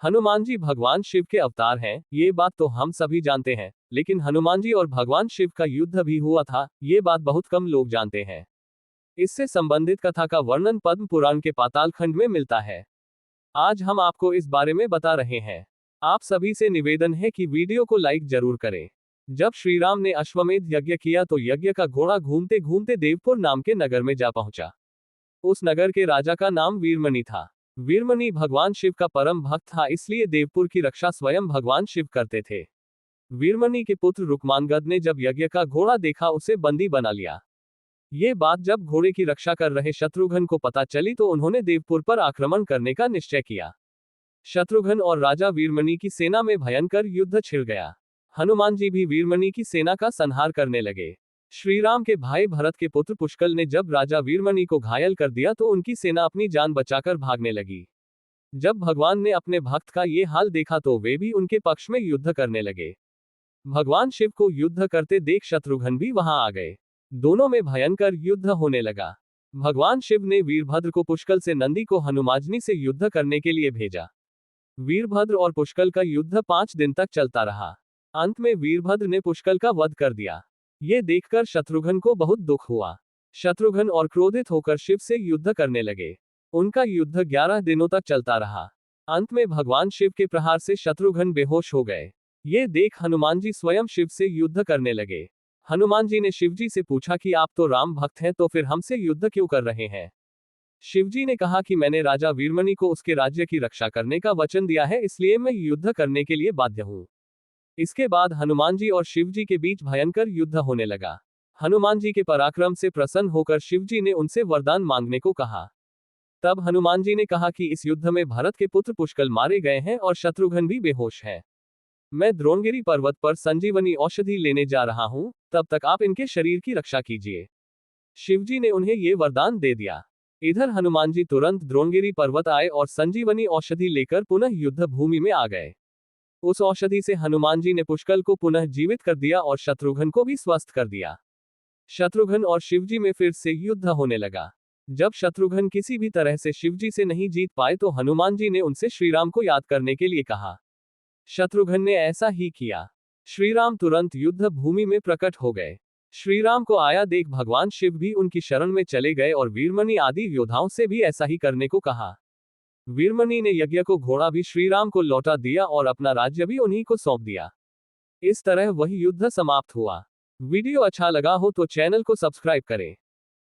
हनुमान जी भगवान शिव के अवतार हैं, ये बात तो हम सभी जानते हैं, लेकिन हनुमान जी और भगवान शिव का युद्ध भी हुआ था, ये बात बहुत कम लोग जानते हैं। इससे संबंधित कथा का वर्णन पद्म पुराण के पाताल खंड में मिलता है। आज हम आपको इस बारे में बता रहे हैं। आप सभी से निवेदन है कि वीडियो को लाइक जरूर करें। जब श्री राम ने अश्वमेध यज्ञ किया तो यज्ञ का घोड़ा घूमते घूमते देवपुर नाम के नगर में जा पहुंचा। उस नगर के राजा का नाम वीरमणि था। वीरमणि भगवान शिव का परम भक्त था, इसलिए देवपुर की रक्षा स्वयं भगवान शिव करते थे। वीरमणि के पुत्र रुक्मांगद ने जब यज्ञ का घोड़ा देखा उसे बंदी बना लिया। ये बात जब घोड़े की रक्षा कर रहे शत्रुघ्न को पता चली तो उन्होंने देवपुर पर आक्रमण करने का निश्चय किया। शत्रुघ्न और राजा वीरमणि की सेना में भयंकर युद्ध छिड़ गया। हनुमान जी भी वीरमणि की सेना का संहार करने लगे। श्री राम के भाई भरत के पुत्र पुष्कल ने जब राजा वीरमणि को घायल कर दिया तो उनकी सेना अपनी जान बचाकर भागने लगी। जब भगवान ने अपने भक्त का ये हाल देखा तो वे भी उनके पक्ष में युद्ध करने लगे। भगवान शिव को युद्ध करते देख शत्रुघ्न भी वहां आ गए। दोनों में भयंकर युद्ध होने लगा। भगवान शिव ने वीरभद्र को पुष्कल से नंदी को हनुमाजनी से युद्ध करने के लिए भेजा। वीरभद्र और पुष्कल का युद्ध 5 दिन तक चलता रहा। अंत में वीरभद्र ने पुष्कल का वध कर दिया। ये देखकर शत्रुघ्न को बहुत दुख हुआ। शत्रुघ्न और क्रोधित होकर शिव से युद्ध करने लगे। उनका युद्ध 11 दिनों तक चलता रहा। अंत में भगवान शिव के प्रहार से शत्रुघ्न बेहोश हो गए। ये देख हनुमान जी स्वयं शिव से युद्ध करने लगे। हनुमान जी ने शिवजी से पूछा कि आप तो राम भक्त हैं, तो फिर हमसे युद्ध क्यों कर रहे हैं? शिवजी ने कहा कि मैंने राजा वीरमणि को उसके राज्य की रक्षा करने का वचन दिया है, इसलिए मैं युद्ध करने के लिए बाध्य हूं। इसके बाद हनुमान जी और शिवजी के बीच भयंकर युद्ध होने लगा। हनुमान जी के पराक्रम से प्रसन्न होकर शिवजी ने उनसे वरदान मांगने को कहा। तब हनुमान जी ने कहा कि इस युद्ध में भरत के पुत्र पुष्कल मारे गए हैं और शत्रुघ्न भी बेहोश है। मैं द्रोणगिरी पर्वत पर संजीवनी औषधि लेने जा रहा हूं, तब तक आप इनके शरीर की रक्षा कीजिए। शिवजी ने उन्हें ये वरदान दे दिया। इधर हनुमान जी तुरंत द्रोणगिरी पर्वत आए और संजीवनी औषधि लेकर पुनः युद्ध भूमि में आ गए। उस औषधि से हनुमान जी ने पुष्कल को पुनः जीवित कर दिया और शत्रुघ्न को भी स्वस्थ कर दिया। शत्रुघ्न और शिवजी में फिर से युद्ध होने लगा। जब शत्रुघ्न किसी भी तरह से शिवजी से नहीं जीत पाए तो हनुमान जी ने उनसे श्रीराम को याद करने के लिए कहा। शत्रुघ्न ने ऐसा ही किया। श्रीराम तुरंत युद्ध भूमि में प्रकट हो गए। श्रीराम को आया देख भगवान शिव भी उनकी शरण में चले गए और वीरमणि आदि योद्धाओं से भी ऐसा ही करने को कहा। वीरमणि ने यज्ञ को घोड़ा भी श्रीराम को लौटा दिया और अपना राज्य भी उन्हीं को सौंप दिया। इस तरह वही युद्ध समाप्त हुआ। वीडियो अच्छा लगा हो तो चैनल को सब्सक्राइब करें।